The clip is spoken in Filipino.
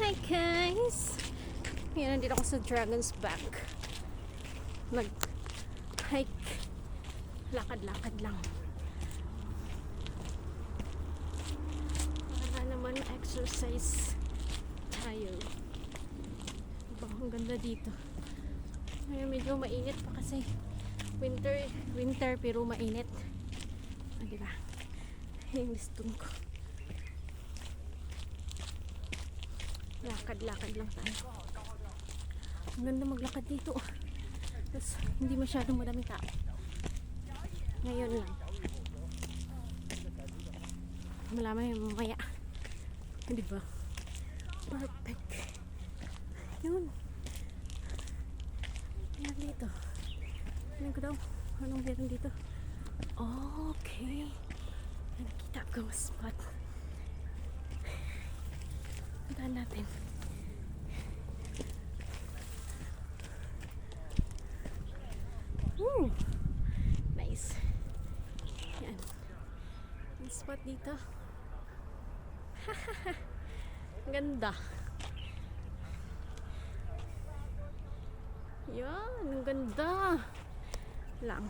Hi guys! Ngayon nandito ako sa Dragon's Back. Nag-hike. Lakad-lakad lang. Para naman exercise tayo. Ang ganda dito. Ngayon medyo mainit pa kasi winter pero mainit. Diba? Yung liston ko. Lakad-lakad lang tayo. Ang ganda maglakad dito. Tapos hindi masyadong madaming tao. Ngayon lang. Malaman yung mamaya. Diba? Perfect. Yun. Yan dito. Tignan ko daw. Anong meron dito? Okay. Nakikita ko spot. Puntahan natin. Nice. Yan. Ang spot dito. Ganda. Yan. Ang ganda. Lang.